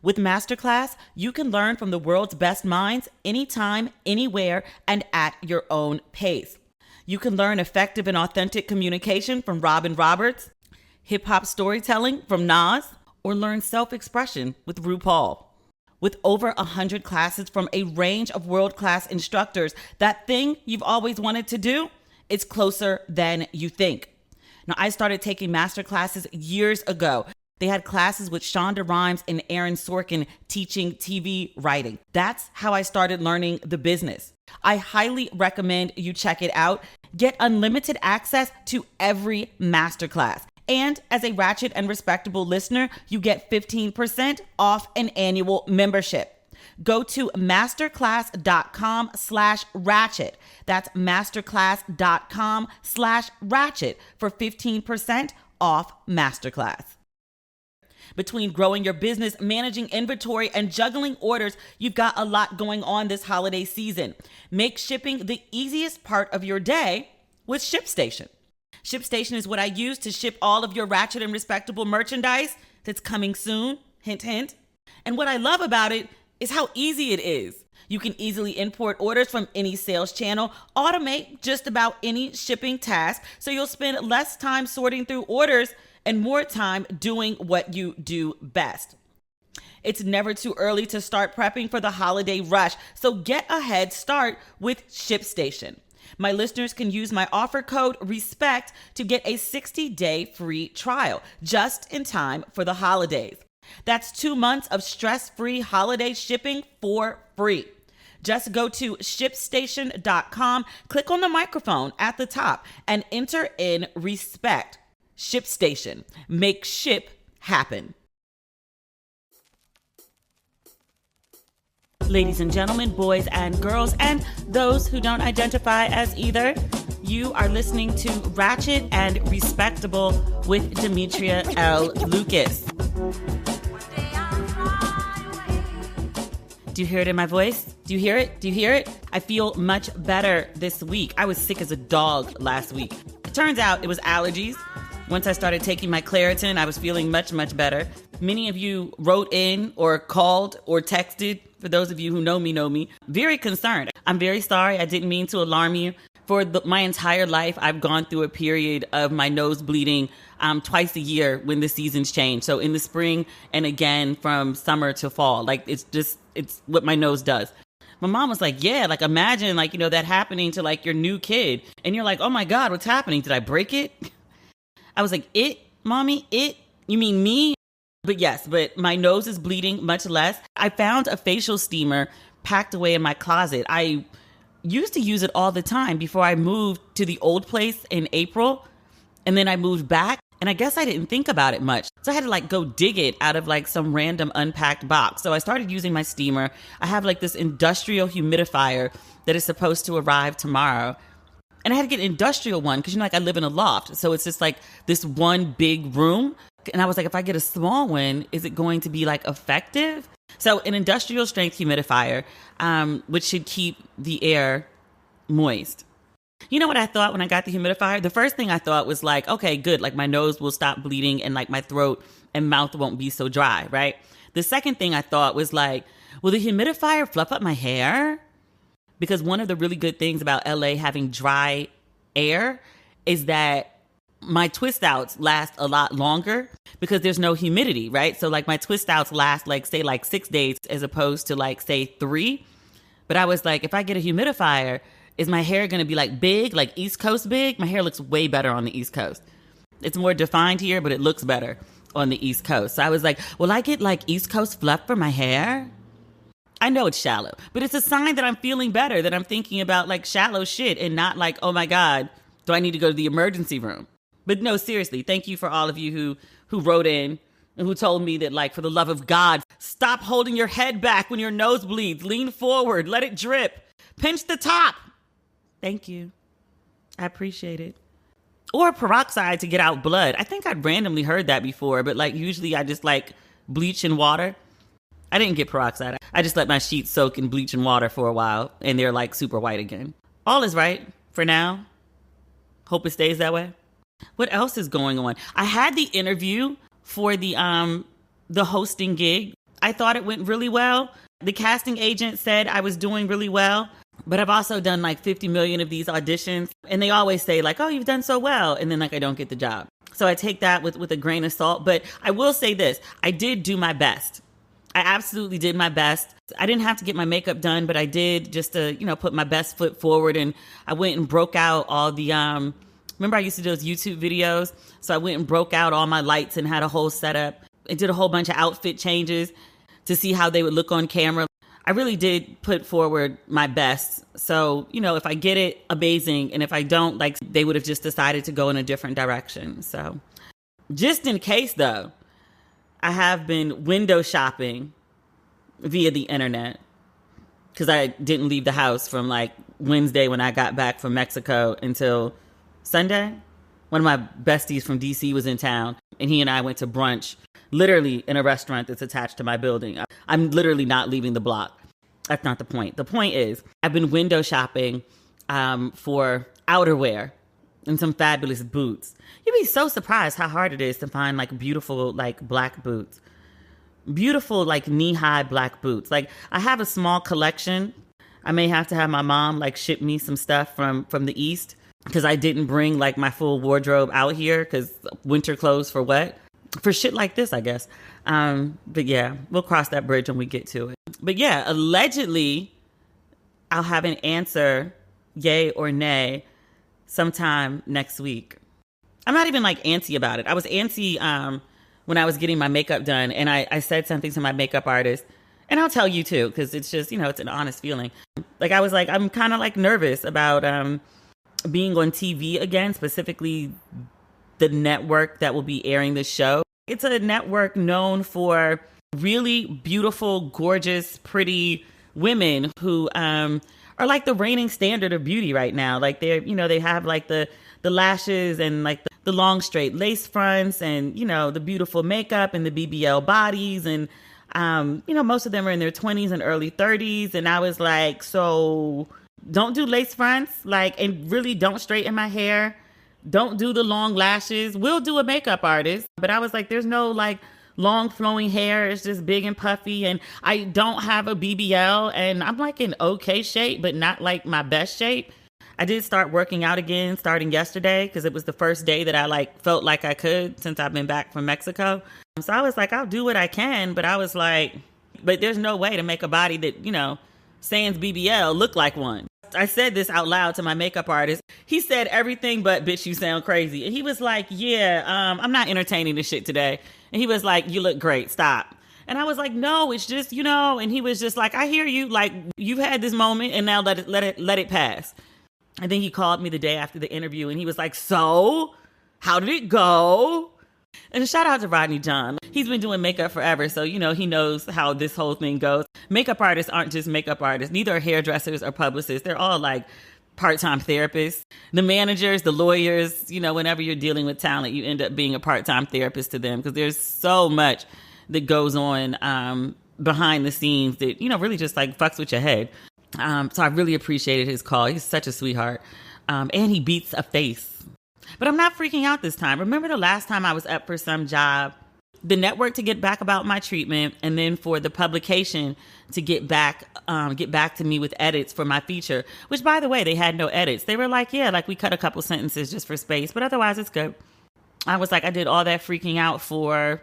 With Masterclass, you can learn from the world's best minds anytime, anywhere, and at your own pace. You can learn effective and authentic communication from Robin Roberts, hip-hop storytelling from Nas, or learn self-expression with RuPaul. With over 100 classes from a range of world-class instructors, that thing you've always wanted to do, it's closer than you think. Now, I started taking master classes years ago. They had classes with Shonda Rhimes and Aaron Sorkin teaching TV writing. That's how I started learning the business. I highly recommend you check it out. Get unlimited access to every masterclass. And as a Ratchet and Respectable listener, you get 15% off an annual membership. Go to masterclass.com/ratchet. That's masterclass.com/ratchet for 15% off masterclass. Between growing your business, managing inventory, and juggling orders, you've got a lot going on this holiday season. Make shipping the easiest part of your day with ShipStation. ShipStation is what I use to ship all of your Ratchet and Respectable merchandise that's coming soon, hint, hint. And what I love about it is how easy it is. You can easily import orders from any sales channel, automate just about any shipping task, so you'll spend less time sorting through orders and more time doing what you do best. It's never too early to start prepping for the holiday rush, so get a head start with ShipStation. My listeners can use my offer code RESPECT to get a 60-day free trial just in time for the holidays. That's 2 months of stress-free holiday shipping for free. Just go to ShipStation.com, click on the microphone at the top, and enter in RESPECT. ShipStation. Make ship happen. Ladies and gentlemen, boys and girls, and those who don't identify as either, you are listening to Ratchet and Respectable with Demetria L. Lucas. Do you hear it in my voice? Do you hear it? Do you hear it? I feel much better this week. I was sick as a dog last week. It turns out it was allergies. Once I started taking my Claritin, I was feeling much, much better. Many of you wrote in or called or texted. For those of you who know me, very concerned. I'm very sorry. I didn't mean to alarm you. For my entire life, I've gone through a period of my nose bleeding twice a year when the seasons change. So in the spring and again from summer to fall. Like it's what my nose does. My mom was like, yeah, like imagine like, that happening to like your new kid. And you're like, oh my God, what's happening? Did I break it? I was like, it, mommy, it? You mean me? But yes, but my nose is bleeding much less. I found a facial steamer packed away in my closet. I used to use it all the time before I moved to the old place in April. And then I moved back and I guess I didn't think about it much. So I had to like go dig it out of like some random unpacked box. So I started using my steamer. I have like this industrial humidifier that is supposed to arrive tomorrow. And I had to get an industrial one because, like I live in a loft. So it's just like this one big room. And I was like, if I get a small one, is it going to be like effective? So an industrial strength humidifier, which should keep the air moist. You know what I thought when I got the humidifier? The first thing I thought was like, okay, good. Like my nose will stop bleeding and like my throat and mouth won't be so dry, right? The second thing I thought was like, will the humidifier fluff up my hair? Because one of the really good things about LA having dry air is that my twist outs last a lot longer because there's no humidity, right? So like my twist outs last like say like 6 days as opposed to like say 3. But I was like, if I get a humidifier, is my hair going to be like big, like East Coast big? My hair looks way better on the East Coast. It's more defined here, but it looks better on the East Coast. So I was like, will I get like East Coast fluff for my hair? I know it's shallow, but it's a sign that I'm feeling better, that I'm thinking about like shallow shit and not like, oh my God, do I need to go to the emergency room? But no, seriously, thank you for all of you who wrote in and who told me that like, for the love of God, stop holding your head back when your nose bleeds. Lean forward, let it drip, pinch the top. Thank you. I appreciate it. Or peroxide to get out blood. I think I'd randomly heard that before, but like usually I just like bleach in water. I didn't get peroxide. I just let my sheets soak in bleach and water for a while and they're like super white again. All is right for now. Hope it stays that way. What else is going on? I had the interview for the hosting gig I thought it went really well. The casting agent said I was doing really well, but I've also done like 50 million of these auditions, and they always say like, oh, you've done so well. And then like, I don't get the job. So I take that with a grain of salt. But I will say this, I did do my best. I absolutely did my best. I didn't have to get my makeup done, but I did just to, put my best foot forward. And I went and broke out all the, remember I used to do those YouTube videos? So I went and broke out all my lights and had a whole setup. I did a whole bunch of outfit changes to see how they would look on camera. I really did put forward my best. So, if I get it, amazing. And if I don't, like, they would have just decided to go in a different direction. So just in case though, I have been window shopping via the internet because I didn't leave the house from like Wednesday when I got back from Mexico until Sunday. One of my besties from DC was in town and he and I went to brunch literally in a restaurant that's attached to my building. I'm literally not leaving the block. That's not the point. The point is I've been window shopping for outerwear and some fabulous boots. You'd be so surprised how hard it is to find like beautiful like black boots. Beautiful like knee-high black boots. Like I have a small collection. I may have to have my mom like ship me some stuff from the East because I didn't bring like my full wardrobe out here because winter clothes for what? For shit like this, I guess. But yeah, we'll cross that bridge when we get to it. But yeah, allegedly, I'll have an answer, yay or nay, sometime next week. I'm not even like antsy about it. I was antsy when I was getting my makeup done, and I said something to my makeup artist, and I'll tell you too, because it's just, it's an honest feeling. Like I was like, I'm kind of like nervous about being on TV again, specifically the network that will be airing the show. It's a network known for really beautiful, gorgeous, pretty women who are like the reigning standard of beauty right now. Like they're, they have like the lashes and like the long straight lace fronts and, the beautiful makeup and the BBL bodies. And, most of them are in their 20s and early 30s. And I was like, so don't do lace fronts, like, and really don't straighten my hair. Don't do the long lashes. We'll do a makeup artist. But I was like, there's no like long flowing hair. It's just big and puffy. And I don't have a BBL. And I'm like in okay shape, but not like my best shape. I did start working out again starting yesterday because it was the first day that I like felt like I could since I've been back from Mexico. So I was like, I'll do what I can. But I was like, but there's no way to make a body that, sans BBL look like one. I said this out loud to my makeup artist. He said everything but, bitch, you sound crazy. And he was like, yeah, I'm not entertaining this shit today. And he was like, you look great. Stop. And I was like, no, it's just, and he was just like, I hear you. Like, you've had this moment and now let it pass. And then he called me the day after the interview and he was like, so how did it go? And shout out to Rodney John. He's been doing makeup forever, so, he knows how this whole thing goes. Makeup artists aren't just makeup artists. Neither are hairdressers or publicists. They're all like part-time therapists. The managers, the lawyers, whenever you're dealing with talent, you end up being a part-time therapist to them because there's so much that goes on behind the scenes that, really just like fucks with your head. So I really appreciated his call. He's such a sweetheart. And he beats a face. But I'm not freaking out this time. Remember the last time I was up for some job, the network to get back about my treatment, and then for the publication to get back to me with edits for my feature, which, by the way, they had no edits. They were like, yeah, like we cut a couple sentences just for space, but otherwise it's good. I was like, I did all that freaking out for,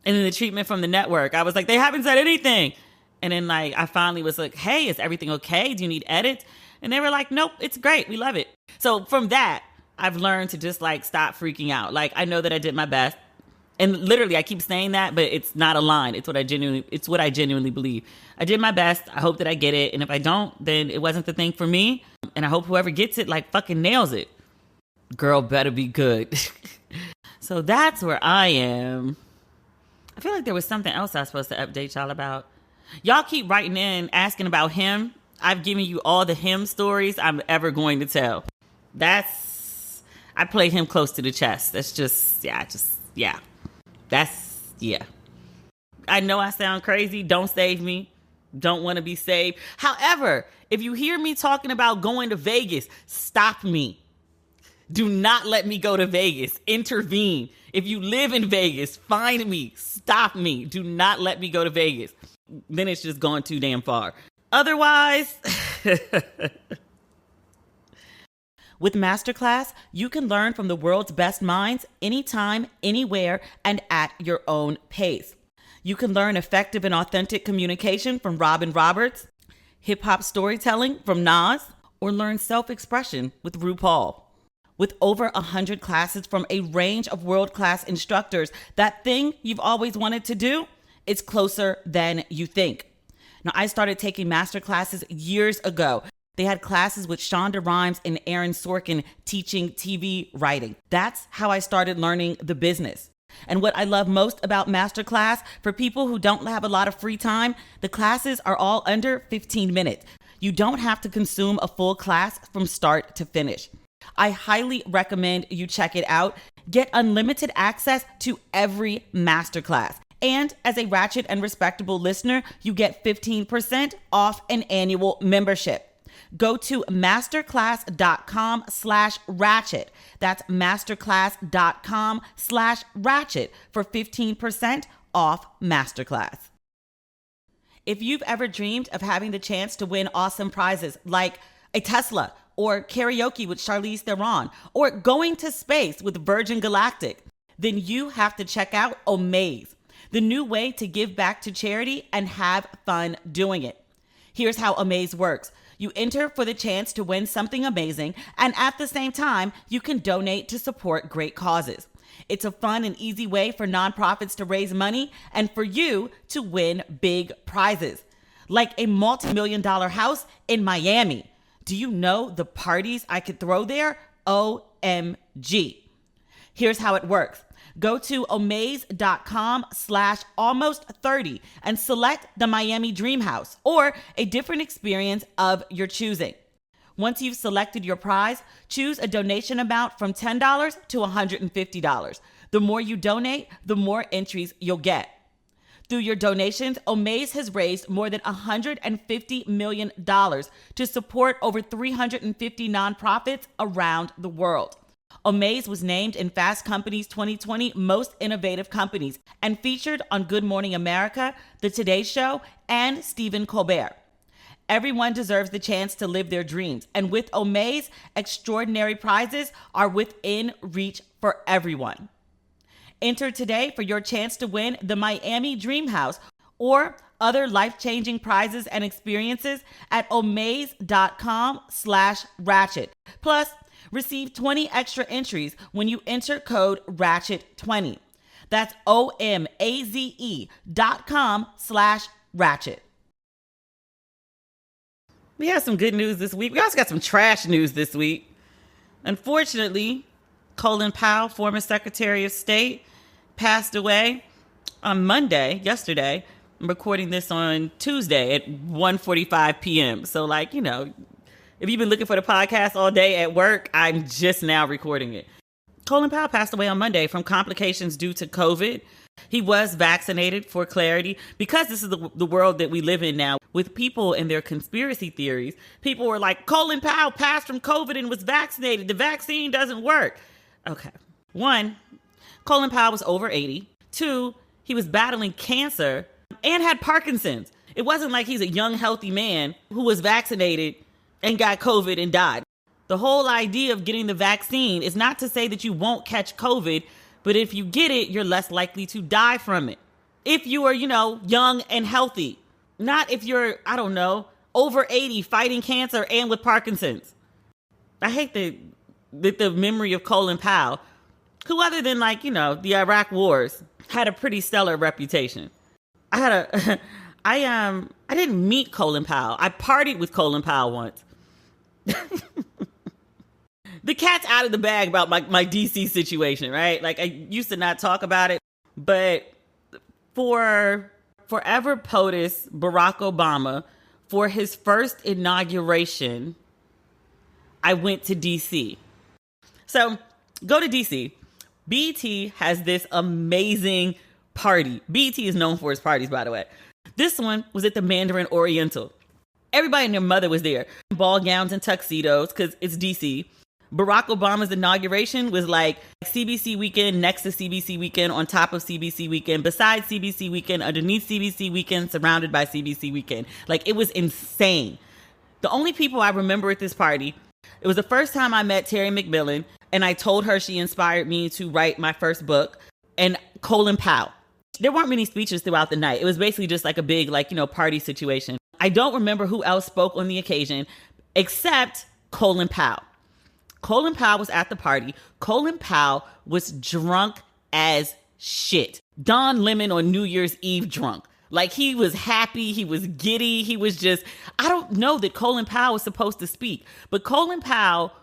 and then the treatment from the network. I was like, they haven't said anything. And then like, I finally was like, hey, is everything okay? Do you need edits? And they were like, nope, it's great. We love it. So from that, I've learned to just like stop freaking out. Like I know that I did my best. And literally I keep saying that, but it's not a line. It's what I genuinely believe. I did my best. I hope that I get it. And if I don't, then it wasn't the thing for me. And I hope whoever gets it like fucking nails it. Girl better be good. So that's where I am. I feel like there was something else I was supposed to update y'all about. Y'all keep writing in asking about him. I've given you all the him stories I'm ever going to tell. I play him close to the chest. That's just, yeah. I know I sound crazy. Don't save me. Don't want to be saved. However, if you hear me talking about going to Vegas, stop me. Do not let me go to Vegas. Intervene. If you live in Vegas, find me. Stop me. Do not let me go to Vegas. Then it's just gone too damn far. Otherwise, with Masterclass, you can learn from the world's best minds anytime, anywhere, and at your own pace. You can learn effective and authentic communication from Robin Roberts, hip-hop storytelling from Nas, or learn self-expression with RuPaul. With over 100 classes from a range of world-class instructors, that thing you've always wanted to do, it's closer than you think. Now, I started taking master classes years ago. They had classes with Shonda Rhimes and Aaron Sorkin teaching TV writing. That's how I started learning the business. And what I love most about Masterclass, for people who don't have a lot of free time, the classes are all under 15 minutes. You don't have to consume a full class from start to finish. I highly recommend you check it out. Get unlimited access to every masterclass. And as a Ratchet and Respectable listener, you get 15% off an annual membership. Go to masterclass.com/ratchet. That's masterclass.com/ratchet for 15% off Masterclass. If you've ever dreamed of having the chance to win awesome prizes like a Tesla or karaoke with Charlize Theron or going to space with Virgin Galactic, then you have to check out Omaze, the new way to give back to charity and have fun doing it. Here's how Omaze works. You enter for the chance to win something amazing, and at the same time, you can donate to support great causes. It's a fun and easy way for nonprofits to raise money and for you to win big prizes, like a multi-million-dollar house in Miami. Do you know the parties I could throw there? OMG. Here's how it works. Go to omaze.com/almost30 and select the Miami Dream House or a different experience of your choosing. Once you've selected your prize, choose a donation amount from $10 to $150. The more you donate, the more entries you'll get. Through your donations, Omaze has raised more than $150 million to support over 350 nonprofits around the world. Omaze was named in Fast Company's 2020 Most Innovative Companies and featured on Good Morning America, The Today Show, and Stephen Colbert. Everyone deserves the chance to live their dreams, and with Omaze, extraordinary prizes are within reach for everyone. Enter today for your chance to win the Miami Dream House or other life-changing prizes and experiences at omaze.com/ratchet. Plus, receive 20 extra entries when you enter code RATCHET20. That's OMAZE.com/ratchet. We have some good news this week. We also got some trash news this week. Unfortunately, Colin Powell, former Secretary of State, passed away on Monday, yesterday. I'm recording this on Tuesday at 1:45 p.m. So, like, you know, if you've been looking for the podcast all day at work, I'm just now recording it. Colin Powell passed away on Monday from complications due to COVID. He was vaccinated, for clarity, because this is the world that we live in now. With people and their conspiracy theories, people were like, Colin Powell passed from COVID and was vaccinated. The vaccine doesn't work. Okay. 1, Colin Powell was over 80. 2, he was battling cancer and had Parkinson's. It wasn't like he's a young, healthy man who was vaccinated and got COVID and died. The whole idea of getting the vaccine is not to say that you won't catch COVID, but if you get it, you're less likely to die from it. If you are, young and healthy. Not if you're, over 80 fighting cancer and with Parkinson's. I hate the memory of Colin Powell, who other than the Iraq wars, had a pretty stellar reputation. I didn't meet Colin Powell. I partied with Colin Powell once. The cat's out of the bag about my DC situation, right? Like, I used to not talk about it, but for forever POTUS Barack Obama, for his first inauguration, I went to DC. So, go to DC. BET has this amazing party. BET is known for its parties, by the way. This one was at the Mandarin Oriental. Everybody and their mother was there. Ball gowns and tuxedos, because it's DC. Barack Obama's inauguration was like CBC weekend next to CBC weekend on top of CBC weekend, beside CBC weekend, underneath CBC weekend, surrounded by CBC weekend. Like, it was insane. The only people I remember at this party, it was the first time I met Terry McMillan, and I told her she inspired me to write my first book, and Colin Powell. There weren't many speeches throughout the night. It was basically just like a big, party situation. I don't remember who else spoke on the occasion except Colin Powell. Colin Powell was at the party. Colin Powell was drunk as shit. Don Lemon on New Year's Eve drunk. Like, he was happy. He was giddy. He was just, I don't know that Colin Powell was supposed to speak, but Colin Powell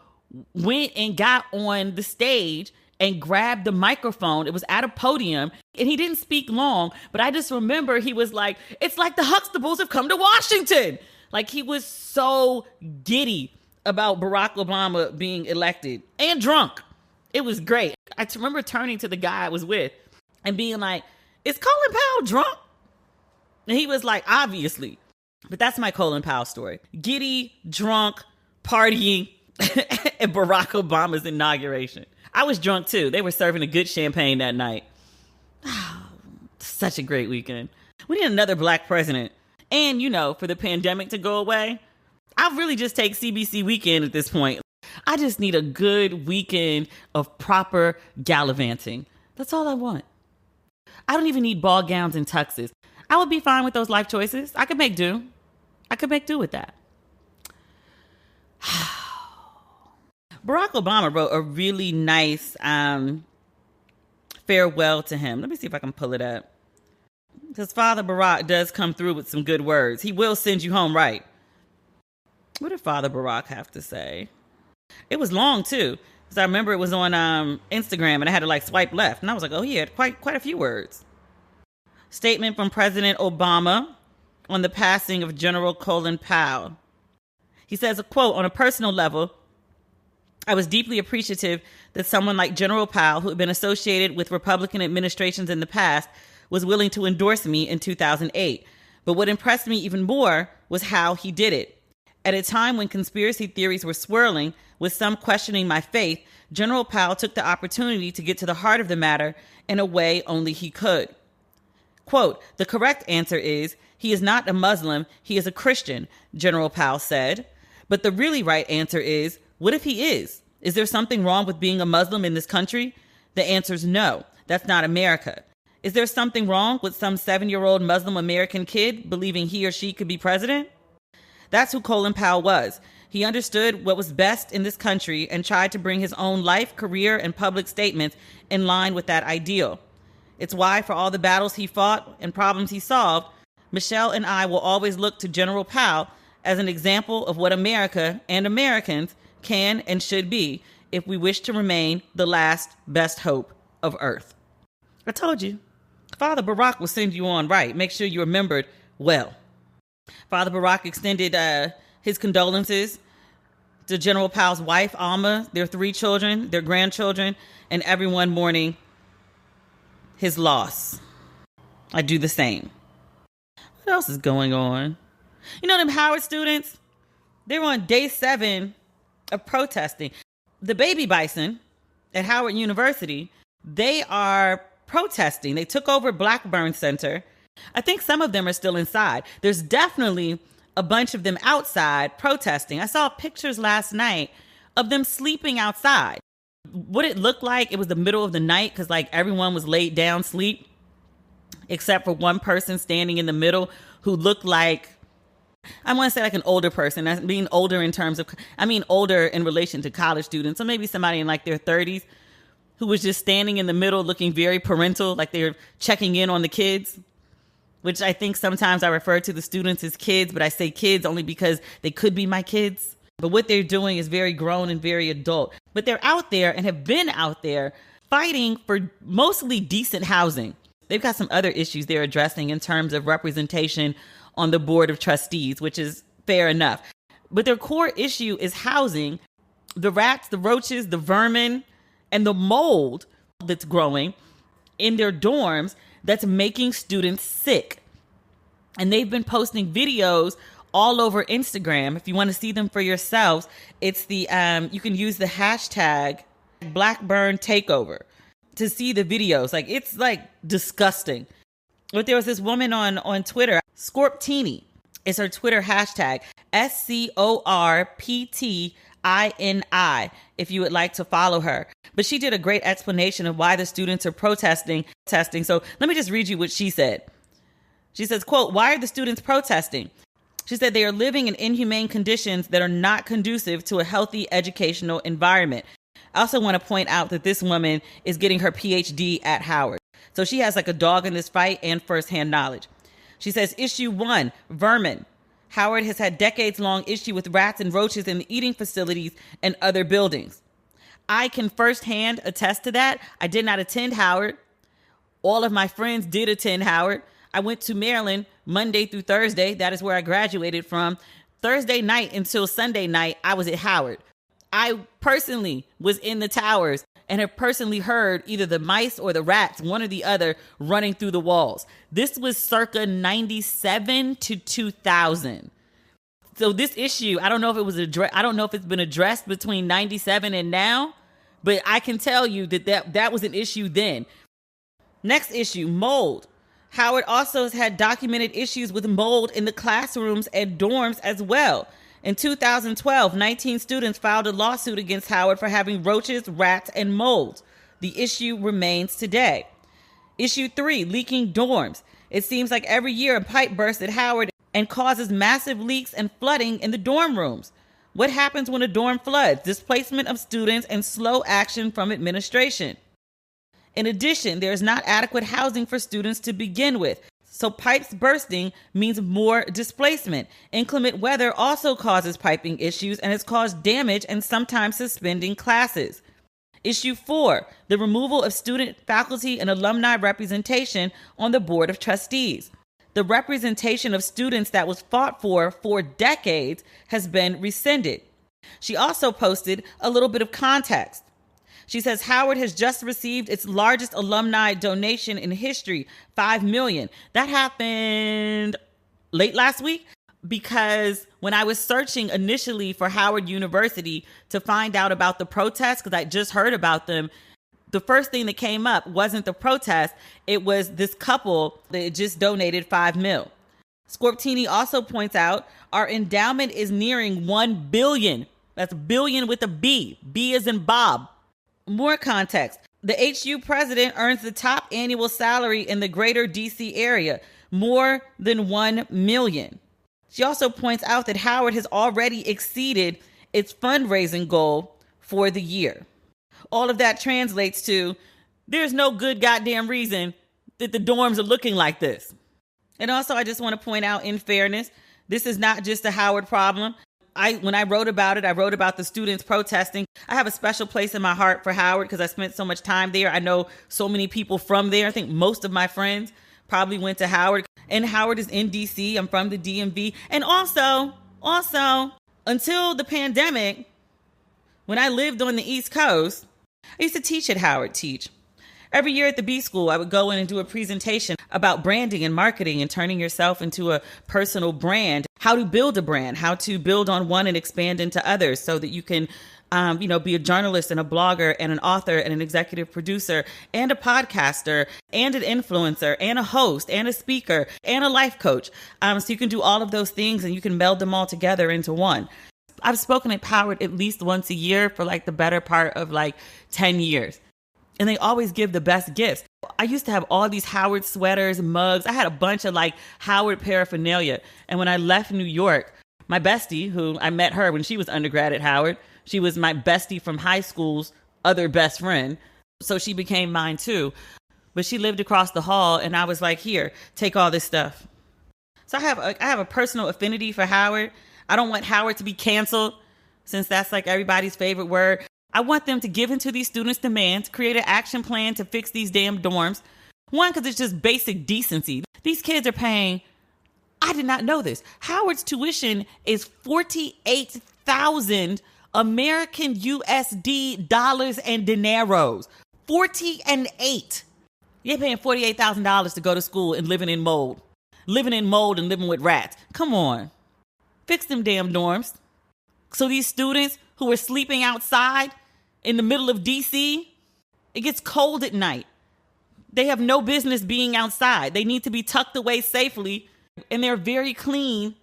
went and got on the stage and grabbed the microphone. It was at a podium, and he didn't speak long, but I just remember he was like, it's like the Huxtables have come to Washington. Like, he was so giddy about Barack Obama being elected and drunk. It was great. I remember turning to the guy I was with and being like, is Colin Powell drunk? And he was like, obviously. But that's my Colin Powell story. Giddy, drunk, partying at Barack Obama's inauguration. I was drunk too. They were serving a good champagne that night. Such a great weekend. We need another black president. And, for the pandemic to go away, I'll really just take CBC weekend at this point. I just need a good weekend of proper gallivanting. That's all I want. I don't even need ball gowns and tuxes. I would be fine with those life choices. I could make do. With that. Barack Obama wrote a really nice farewell to him. Let me see if I can pull it up. Because Father Barack does come through with some good words. He will send you home right. What did Father Barack have to say? It was long, too. Because I remember it was on Instagram, and I had to swipe left. And I was like, oh, he had quite a few words. Statement from President Obama on the passing of General Colin Powell. He says, a quote, on a personal level, I was deeply appreciative that someone like General Powell, who had been associated with Republican administrations in the past, was willing to endorse me in 2008. But what impressed me even more was how he did it. At a time when conspiracy theories were swirling, with some questioning my faith, General Powell took the opportunity to get to the heart of the matter in a way only he could. Quote, the correct answer is, he is not a Muslim, he is a Christian, General Powell said. But the really right answer is, what if he is? Is there something wrong with being a Muslim in this country? The answer is no, that's not America. Is there something wrong with some 7-year-old Muslim American kid believing he or she could be president? That's who Colin Powell was. He understood what was best in this country and tried to bring his own life, career, and public statements in line with that ideal. It's why, for all the battles he fought and problems he solved, Michelle and I will always look to General Powell as an example of what America and Americans can and should be if we wish to remain the last best hope of Earth. I told you, Father Barack will send you on right. Make sure you remembered well. Father Barack extended his condolences to General Powell's wife, Alma, their 3 children, their grandchildren, and everyone mourning his loss. I do the same. What else is going on? Them Howard students, they're on day 7 of protesting. The baby bison at Howard University, they are protesting. They took over Blackburn Center. I think some of them are still inside. There's definitely a bunch of them outside protesting. I saw pictures last night of them sleeping outside. What it looked like, it was the middle of the night because everyone was laid down sleep except for one person standing in the middle who looked like, I want to say an older person. I mean older in terms of, older in relation to college students. So maybe somebody in their 30s who was just standing in the middle looking very parental, like they're checking in on the kids, which I think sometimes I refer to the students as kids, but I say kids only because they could be my kids. But what they're doing is very grown and very adult. But they're out there and have been out there fighting for mostly decent housing. They've got some other issues they're addressing in terms of representation on the board of trustees, which is fair enough. But their core issue is housing. The rats, the roaches, the vermin, and the mold that's growing in their dorms that's making students sick. And they've been posting videos all over Instagram. If you want to see them for yourselves, it's the you can use the hashtag Blackburn Takeover to see the videos. Like, it's like disgusting. But there was this woman on Twitter, Scorptini is her Twitter hashtag, SCORPTINI, if you would like to follow her. But she did a great explanation of why the students are protesting. So let me just read you what she said. She says, quote, "Why are the students protesting?" She said they are living in inhumane conditions that are not conducive to a healthy educational environment. I also want to point out that this woman is getting her PhD at Howard. So she has like a dog in this fight and firsthand knowledge. She says, issue 1, vermin. Howard has had decades-long issue with rats and roaches in the eating facilities and other buildings. I can firsthand attest to that. I did not attend Howard. All of my friends did attend Howard. I went to Maryland Monday through Thursday. That is where I graduated from. Thursday night until Sunday night, I was at Howard. I personally was in the towers and have personally heard either the mice or the rats, one or the other, running through the walls. This was circa 97 to 2000. So this issue, I don't know if it was I don't know if it's been addressed between 97 and now, but I can tell you that was an issue then. Next issue, mold. Howard also has had documented issues with mold in the classrooms and dorms as well. In 2012, 19 students filed a lawsuit against Howard for having roaches, rats, and mold. The issue remains today. Issue 3, leaking dorms. It seems like every year a pipe bursts at Howard and causes massive leaks and flooding in the dorm rooms. What happens when a dorm floods? Displacement of students and slow action from administration. In addition, there is not adequate housing for students to begin with. So pipes bursting means more displacement. Inclement weather also causes piping issues and has caused damage and sometimes suspending classes. Issue 4, the removal of student, faculty, and alumni representation on the Board of Trustees. The representation of students that was fought for decades has been rescinded. She also posted a little bit of context. She says Howard has just received its largest alumni donation in history, $5 million. That happened late last week because when I was searching initially for Howard University to find out about the protests, because I just heard about them, the first thing that came up wasn't the protest. It was this couple that just donated $5 million. Scorptini also points out our endowment is nearing $1 billion. That's billion with a B. B as in Bob. More context. The HU president earns the top annual salary in the greater DC area, more than $1 million. She also points out that Howard has already exceeded its fundraising goal for the year. All of that translates to there's no good goddamn reason that the dorms are looking like this. And also, I just want to point out, in fairness, this is not just a Howard problem. When I wrote about it, I wrote about the students protesting. I have a special place in my heart for Howard because I spent so much time there. I know so many people from there. I think most of my friends probably went to Howard. And Howard is in DC. I'm from the DMV. And also, until the pandemic, when I lived on the East Coast, I used to teach at Howard. Every year at the B School, I would go in and do a presentation about branding and marketing and turning yourself into a personal brand, how to build a brand, how to build on one and expand into others so that you can, be a journalist and a blogger and an author and an executive producer and a podcaster and an influencer and a host and a speaker and a life coach. So you can do all of those things and you can meld them all together into one. I've spoken at Howard at least once a year for like the better part of like 10 years. And they always give the best gifts. I used to have all these Howard sweaters, mugs. I had a bunch of like Howard paraphernalia. And when I left New York, my bestie, who I met her when she was undergrad at Howard, she was my bestie from high school's other best friend. So she became mine too. But she lived across the hall and I was like, here, take all this stuff. So I have a personal affinity for Howard. I don't want Howard to be canceled since that's like everybody's favorite word. I want them to give into these students' demands, create an action plan to fix these damn dorms. One, because it's just basic decency. These kids are paying, I did not know this, Howard's tuition is 48,000 American USD dollars and dineros. 40 and 8. You're paying $48,000 to go to school and living in mold and living with rats. Come on. Fix them damn dorms. So these students who are sleeping outside in the middle of DC, it gets cold at night. They have no business being outside. They need to be tucked away safely in their very clean,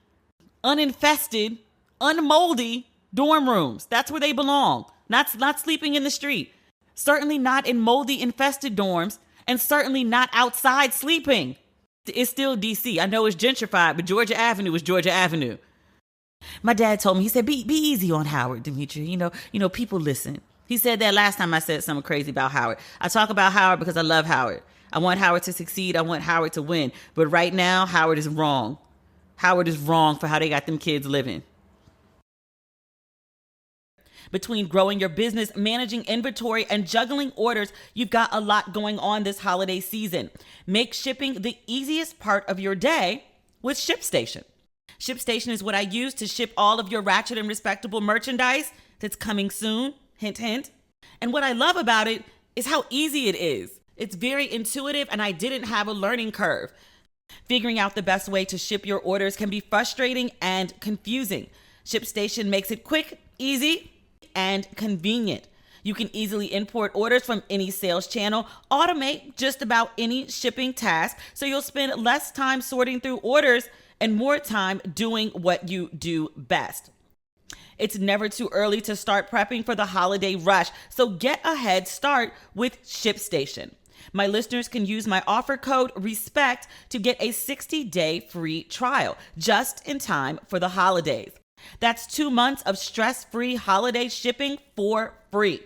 uninfested, unmoldy dorm rooms. That's where they belong. Not sleeping in the street. Certainly not in moldy infested dorms, and certainly not outside sleeping. It's still DC. I know it's gentrified, but Georgia Avenue is Georgia Avenue. My dad told me, he said, be easy on Howard, Demetria. You know, people listen. He said that last time I said something crazy about Howard. I talk about Howard because I love Howard. I want Howard to succeed. I want Howard to win. But right now, Howard is wrong. Howard is wrong for how they got them kids living. Between growing your business, managing inventory, and juggling orders, you've got a lot going on this holiday season. Make shipping the easiest part of your day with ShipStation. ShipStation is what I use to ship all of your Ratchet and Respectable merchandise that's coming soon. Hint, hint. And what I love about it is how easy it is. It's very intuitive, and I didn't have a learning curve. Figuring out the best way to ship your orders can be frustrating and confusing. ShipStation makes it quick, easy, and convenient. You can easily import orders from any sales channel, automate just about any shipping task, so you'll spend less time sorting through orders and more time doing what you do best. It's never too early to start prepping for the holiday rush, so get a head start with ShipStation. My listeners can use my offer code RESPECT to get a 60-day free trial just in time for the holidays. That's 2 months of stress-free holiday shipping for free.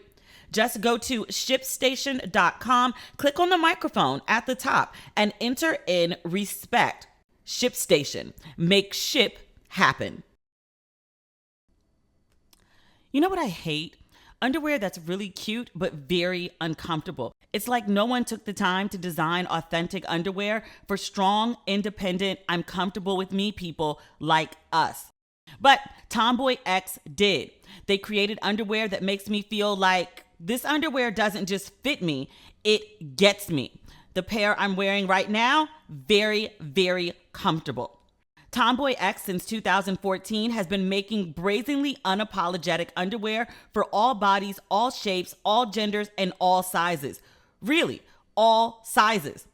Just go to ShipStation.com, click on the microphone at the top, and enter in RESPECT. ShipStation. Make ship happen. You know what I hate? Underwear that's really cute but very uncomfortable. It's like no one took the time to design authentic underwear for strong, independent, I'm comfortable with me people like us. But Tomboy X did. They created underwear that makes me feel like this underwear doesn't just fit me, it gets me. The pair I'm wearing right now, very, very comfortable. Tomboy X since 2014 has been making brazenly unapologetic underwear for all bodies, all shapes, all genders, and all sizes. Really, all sizes.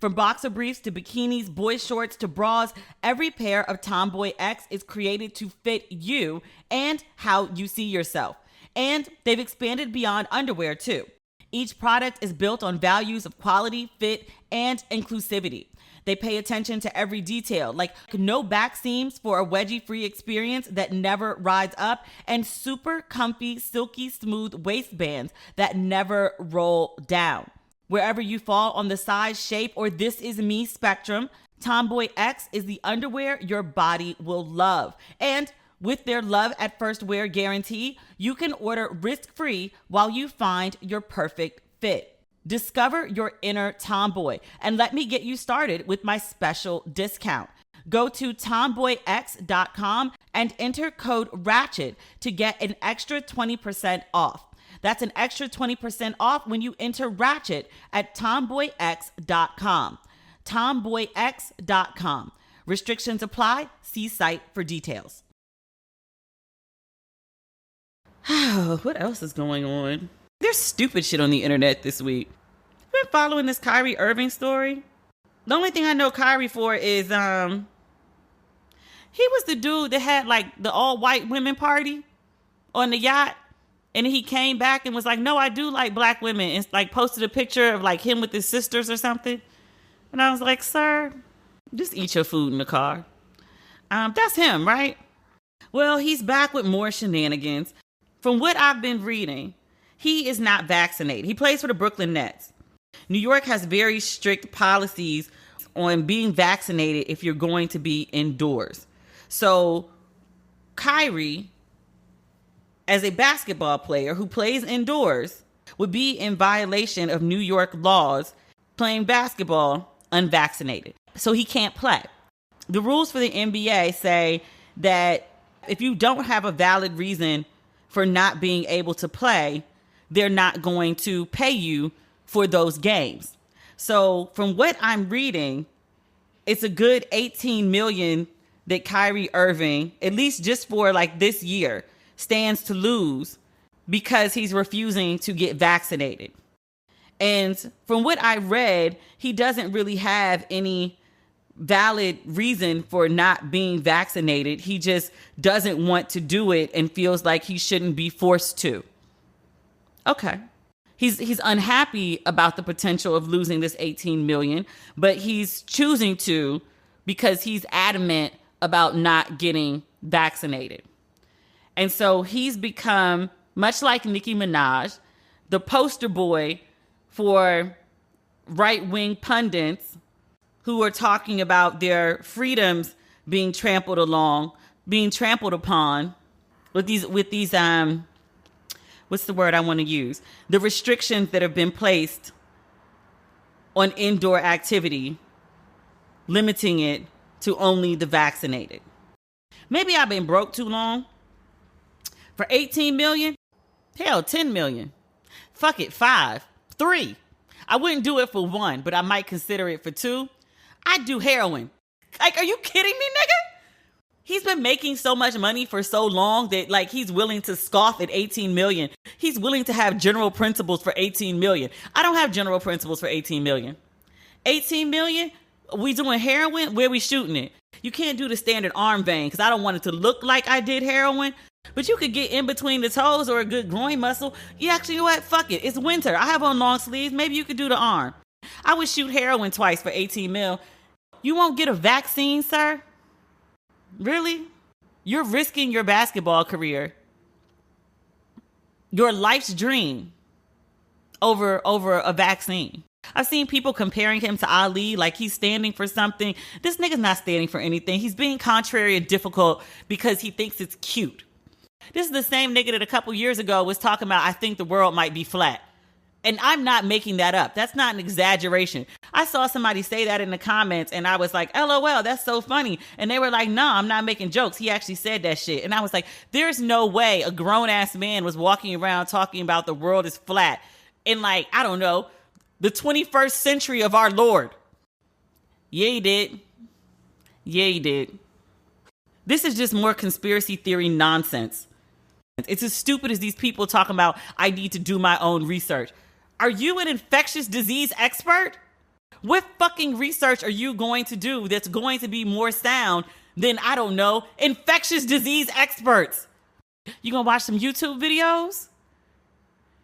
From boxer briefs to bikinis, boy shorts to bras, every pair of Tomboy X is created to fit you and how you see yourself. And they've expanded beyond underwear too. Each product is built on values of quality, fit, and inclusivity. They pay attention to every detail, like no back seams for a wedgie-free experience that never rides up, and super comfy, silky smooth waistbands that never roll down. Wherever you fall on the size, shape, or this is me spectrum, Tomboy X is the underwear your body will love. And with their love at first wear guarantee, you can order risk-free while you find your perfect fit. Discover your inner tomboy and let me get you started with my special discount. Go to tomboyx.com and enter code RATCHET to get an extra 20% off. That's an extra 20% off when you enter RATCHET at tomboyx.com. tomboyx.com. Restrictions apply. See site for details. What else is going on? There's stupid shit on the internet this week. Been following this Kyrie Irving story. The only thing I know Kyrie for is he was the dude that had like the all white women party on the yacht, and he came back and was like, no, I do like black women, and like posted a picture of like him with his sisters or something. And I was like, sir, just eat your food in the car. That's him, right? Well, he's back with more shenanigans. From what I've been reading, he is not vaccinated. He plays for the Brooklyn Nets. New York has very strict policies on being vaccinated if you're going to be indoors. So Kyrie, as a basketball player who plays indoors, would be in violation of New York laws playing basketball unvaccinated. So he can't play. The rules for the NBA say that if you don't have a valid reason for not being able to play, they're not going to pay you for those games. So from what I'm reading, it's a good $18 million that Kyrie Irving, at least just for like this year, stands to lose because he's refusing to get vaccinated. And from what I read, he doesn't really have any valid reason for not being vaccinated. He just doesn't want to do it and feels like he shouldn't be forced to. Okay. He's unhappy about the potential of losing this 18 million, but he's choosing to because he's adamant about not getting vaccinated. And so he's become, much like Nicki Minaj, the poster boy for right-wing pundits who are talking about their freedoms being trampled upon with these what's the word I want to use? The restrictions that have been placed on indoor activity, limiting it to only the vaccinated. Maybe I've been broke too long. For 18 million? Hell, 10 million. Fuck it, 5, 3. I wouldn't do it for 1, but I might consider it for 2. I'd do heroin. Like, are you kidding me, nigga? He's been making so much money for so long that like he's willing to scoff at 18 million. He's willing to have general principles for 18 million. I don't have general principles for 18 million. 18 million? We doing heroin? Where we shooting it? You can't do the standard arm vein because I don't want it to look like I did heroin. But you could get in between the toes or a good groin muscle. You actually, you know what? Fuck it. It's winter. I have on long sleeves. Maybe you could do the arm. I would shoot heroin twice for 18 mil. You won't get a vaccine, sir? Really? You're risking your basketball career, your life's dream, over a vaccine. I've seen people comparing him to Ali like he's standing for something. This nigga's not standing for anything. He's being contrary and difficult because he thinks it's cute. This is the same nigga that a couple years ago was talking about, I think the world might be flat. And I'm not making that up. That's not an exaggeration. I saw somebody say that in the comments and I was like, LOL, that's so funny. And they were like, no, I'm not making jokes. He actually said that shit. And I was like, there's no way a grown ass man was walking around talking about the world is flat in like, I don't know, the 21st century of our Lord. Yeah, he did. Yeah, he did. This is just more conspiracy theory nonsense. It's as stupid as these people talking about, I need to do my own research. Are you an infectious disease expert? What fucking research are you going to do that's going to be more sound than, I don't know, infectious disease experts? You gonna watch some YouTube videos?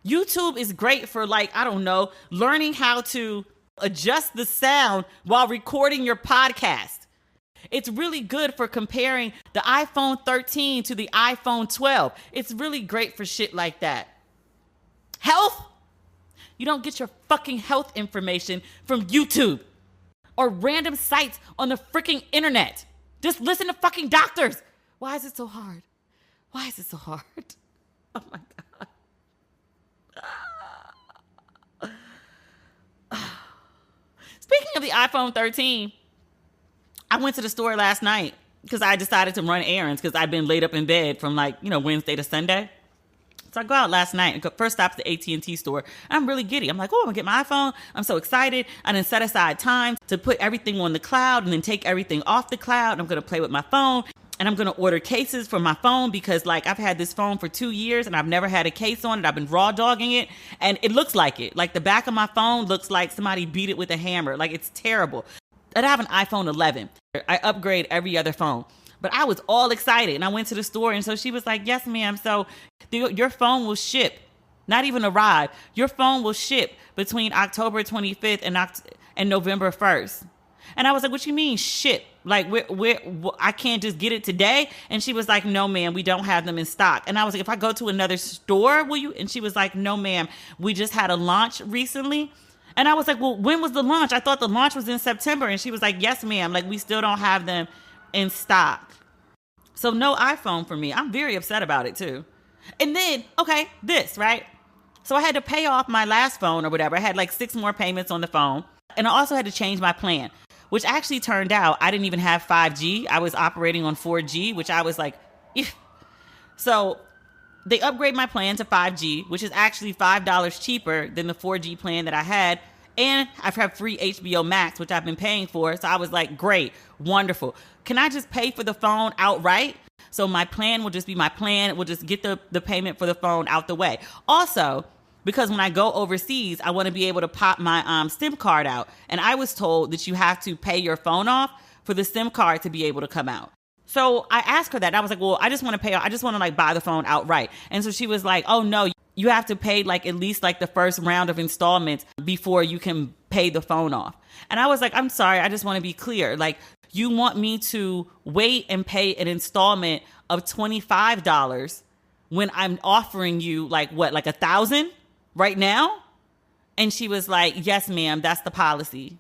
YouTube is great for like, I don't know, learning how to adjust the sound while recording your podcast. It's really good for comparing the iPhone 13 to the iPhone 12. It's really great for shit like that. Health? You don't get your fucking health information from YouTube or random sites on the freaking internet. Just listen to fucking doctors. Why is it so hard? Why is it so hard? Oh my God. Speaking of the iPhone 13, I went to the store last night because I decided to run errands because I'd been laid up in bed from like, Wednesday to Sunday. So I go out last night and first stop to the AT&T store. I'm really giddy. I'm like, oh, I'm gonna get my iPhone. I'm so excited. I done set aside time to put everything on the cloud and then take everything off the cloud. I'm gonna play with my phone and I'm gonna order cases for my phone because like I've had this phone for 2 years and I've never had a case on it. I've been raw dogging it and it looks like it. Like the back of my phone looks like somebody beat it with a hammer. Like it's terrible. And I have an iPhone 11. I upgrade every other phone. But I was all excited and I went to the store and so she was like, yes, ma'am. So your phone will ship, not even arrive. Your phone will ship between October 25th and November 1st. And I was like, what you mean ship? Like I can't just get it today? And she was like, no, ma'am, we don't have them in stock. And I was like, if I go to another store, will you? And she was like, no, ma'am, we just had a launch recently. And I was like, well, when was the launch? I thought the launch was in September. And she was like, yes, ma'am. Like we still don't have them in stock. So no iPhone for me. I'm very upset about it too. And then, okay, this, right? So I had to pay off my last phone or whatever. I had like 6 more payments on the phone. And I also had to change my plan, which actually turned out I didn't even have 5G. I was operating on 4G, which I was like, ew. So they upgrade my plan to 5G, which is actually $5 cheaper than the 4G plan that I had. And I've had free HBO Max, which I've been paying for. So I was like, great, wonderful. Can I just pay for the phone outright? So my plan will just be my plan. We'll just get the payment for the phone out the way. Also, because when I go overseas, I want to be able to pop my SIM card out. And I was told that you have to pay your phone off for the SIM card to be able to come out. So I asked her that. I was like, well, I just want to pay. I just want to like buy the phone outright. And so she was like, oh no, you have to pay like at least like the first round of installments before you can pay the phone off. And I was like, I'm sorry. I just want to be clear. Like, you want me to wait and pay an installment of $25 when I'm offering you like what, like $1,000 right now? And she was like, yes, ma'am, that's the policy.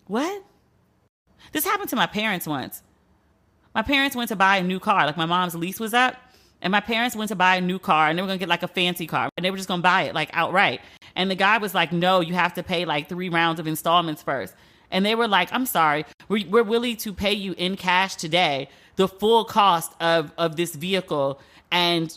What? This happened to my parents once. My parents went to buy a new car. Like, my mom's lease was up, and my parents went to buy a new car, and they were going to get like a fancy car, and they were just going to buy it like outright. And the guy was like, no, you have to pay like 3 rounds of installments first. And they were like, I'm sorry, we're willing to pay you in cash today the full cost of this vehicle, and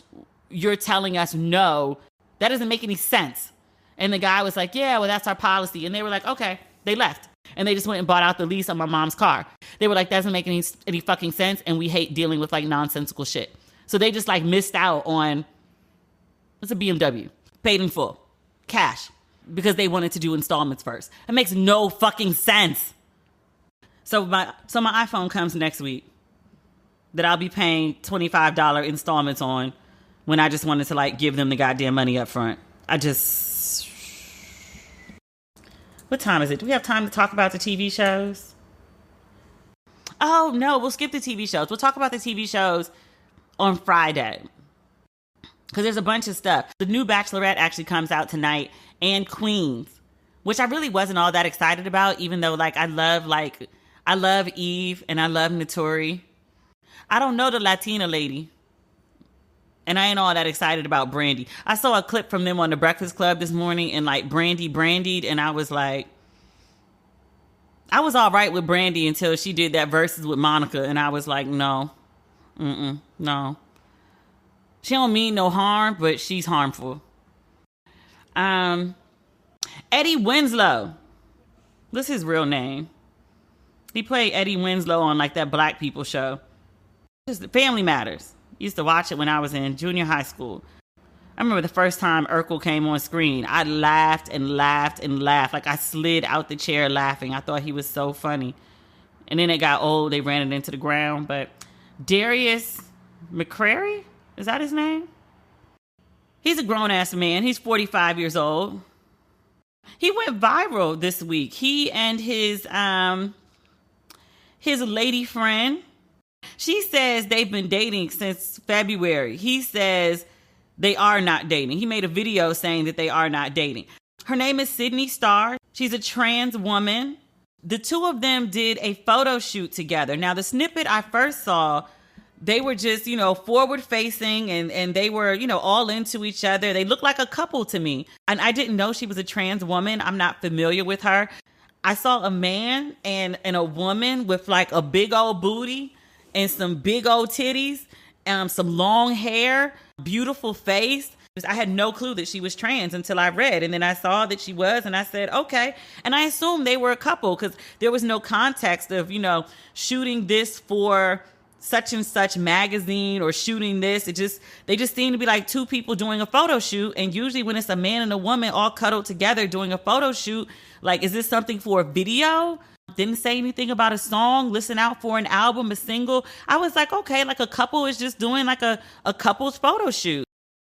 you're telling us no. That doesn't make any sense. And the guy was like, yeah, well, that's our policy. And they were like, okay. They left. And they just went and bought out the lease on my mom's car. They were like, that doesn't make any fucking sense, and we hate dealing with like nonsensical shit. So they just like missed out on, it's a BMW, paid in full, cash, because they wanted to do installments first. It makes no fucking sense. So my iPhone comes next week that I'll be paying $25 installments on when I just wanted to like give them the goddamn money up front. What time is it? Do we have time to talk about the TV shows? Oh, no, we'll skip the TV shows. We'll talk about the TV shows on Friday, because there's a bunch of stuff. The new Bachelorette actually comes out tonight, and Queens, which I really wasn't all that excited about, even though like I love Eve and I love Notori. I don't know the Latina lady, and I ain't all that excited about Brandy. I saw a clip from them on the Breakfast Club this morning, and like Brandy brandied, and I was like, I was all right with Brandy until she did that verses with Monica, and I was like, no, no. She don't mean no harm, but she's harmful. Eddie Winslow. That's his real name. He played Eddie Winslow on like that Black People show. Just Family Matters. Used to watch it when I was in junior high school. I remember the first time Urkel came on screen. I laughed and laughed and laughed. Like I slid out the chair laughing. I thought he was so funny. And then it got old. They ran it into the ground. But Darius Mccrary? Is that his name? He's a grown-ass man. He's 45 years old. He went viral this week. He and his lady friend. She says they've been dating since February. He says they are not dating. He made a video saying that they are not dating. Her name is Sydney Starr. She's a trans woman. The two of them did a photo shoot together. Now, the snippet I first saw, they were just, forward facing and they were, all into each other. They looked like a couple to me. And I didn't know she was a trans woman. I'm not familiar with her. I saw a man and a woman with like a big old booty and some big old titties, some long hair, beautiful face. I had no clue that she was trans until I read. And then I saw that she was, and I said, okay. And I assumed they were a couple because there was no context of, shooting this for such and such magazine or shooting this. They just seem to be like two people doing a photo shoot. And usually when it's a man and a woman all cuddled together doing a photo shoot, like, is this something for a video? Didn't say anything about a song, listen out for an album, a single. I was like, okay, like a couple is just doing like a couple's photo shoot.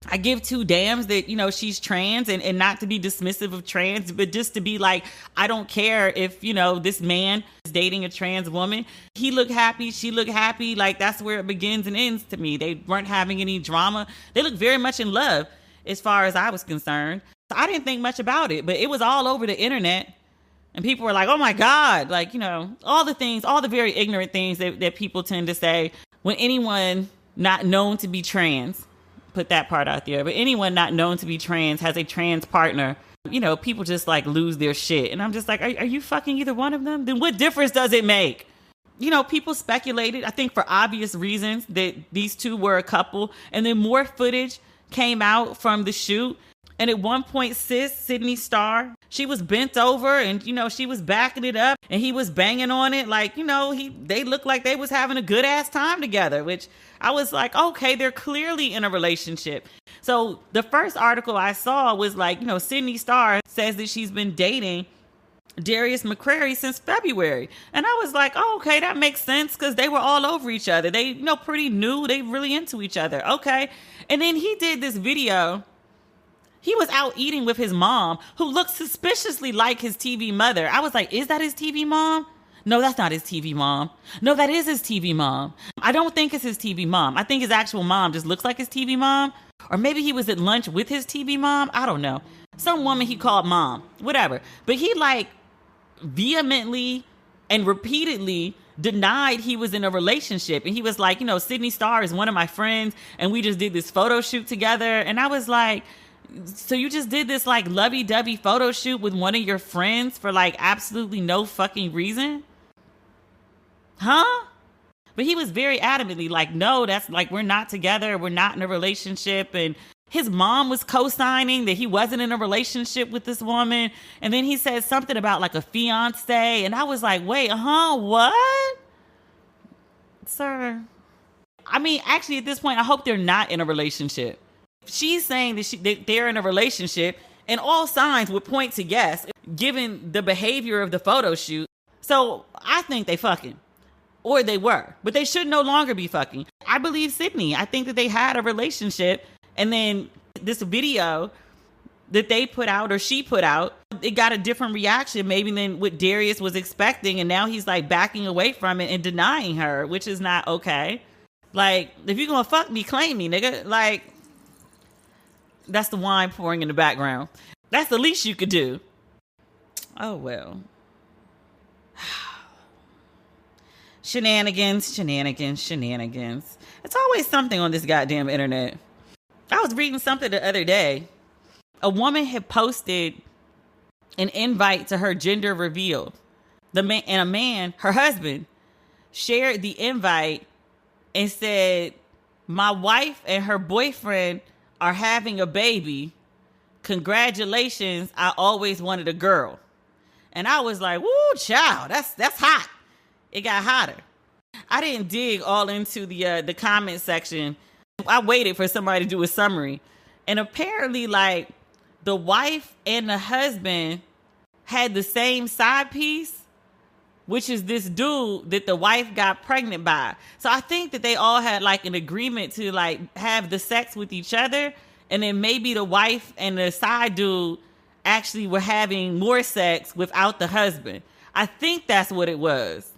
I give two damns that, she's trans and not to be dismissive of trans, but just to be like, I don't care if, this man is dating a trans woman. He looked happy. She looked happy. Like, that's where it begins and ends to me. They weren't having any drama. They looked very much in love as far as I was concerned. So I didn't think much about it, but it was all over the internet. And people were like, oh my God, like, all the very ignorant things that people tend to say when anyone not known to be trans, put that part out there, but anyone not known to be trans has a trans partner, people just like lose their shit. And I'm just like, are you fucking either one of them? Then what difference does it make? People speculated, I think for obvious reasons, that these two were a couple. And then more footage came out from the shoot. And at one point, sis, Sydney Starr, she was bent over and, she was backing it up and he was banging on it. Like, they looked like they was having a good ass time together, which I was like, okay, they're clearly in a relationship. So the first article I saw was like, Sydney Starr says that she's been dating Darius Mccrary since February. And I was like, oh, okay, that makes sense because they were all over each other. They, pretty new. They really into each other. Okay. And then he did this video. He was out eating with his mom, who looked suspiciously like his TV mother. I was like, is that his TV mom? No, that's not his TV mom. No, that is his TV mom. I don't think it's his TV mom. I think his actual mom just looks like his TV mom. Or maybe he was at lunch with his TV mom. I don't know. Some woman he called mom, whatever. But he vehemently and repeatedly denied he was in a relationship. And he was like, Sydney Starr is one of my friends and we just did this photo shoot together. And I was like, so you just did this lovey-dovey photo shoot with one of your friends for absolutely no fucking reason? Huh? But he was very adamantly like, no, that's we're not together. We're not in a relationship. And his mom was co-signing that he wasn't in a relationship with this woman. And then he said something about a fiance. And I was like, wait, what? Sir. I mean, actually at this point, I hope they're not in a relationship. She's saying that they're in a relationship and all signs would point to yes, given the behavior of the photo shoot. So I think they fucking, or they were, but they should no longer be fucking. I believe Sydney. I think that they had a relationship and then this video that they put out or she put out, it got a different reaction maybe than what Darius was expecting. And now he's backing away from it and denying her, which is not okay. If you're going to fuck me, claim me, nigga. That's the wine pouring in the background. That's the least you could do. Oh, well. Shenanigans. It's always something on this goddamn internet. I was reading something the other day. A woman had posted an invite to her gender reveal. And a man, her husband, shared the invite and said, my wife and her boyfriend are having a baby. Congratulations. I always wanted a girl. And I was like, woo, child, that's hot. It got hotter. I didn't dig all into the comment section. I waited for somebody to do a summary. And apparently the wife and the husband had the same side piece, which is this dude that the wife got pregnant by. So I think that they all had an agreement to have the sex with each other. And then maybe the wife and the side dude actually were having more sex without the husband. I think that's what it was.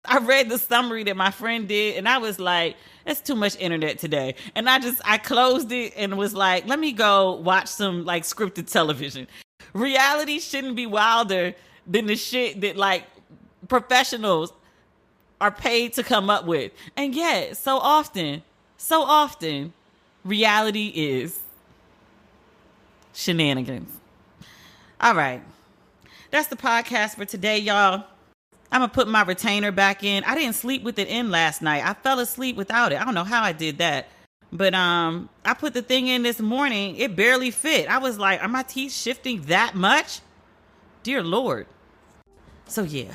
I read the summary that my friend did and I was like, it's too much internet today. And I closed it and was like, let me go watch some scripted television. Reality shouldn't be wilder than the shit that professionals are paid to come up with. And yet, so often, reality is shenanigans. All right. That's the podcast for today, y'all. I'm going to put my retainer back in. I didn't sleep with it in last night. I fell asleep without it. I don't know how I did that. But I put the thing in this morning. It barely fit. I was like, are my teeth shifting that much? Dear Lord. So yeah,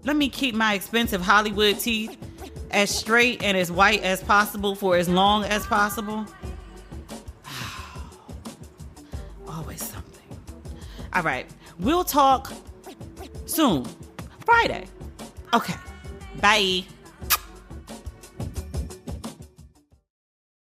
let me keep my expensive Hollywood teeth as straight and as white as possible for as long as possible. Always something. All right. We'll talk soon. Friday. Okay. Bye.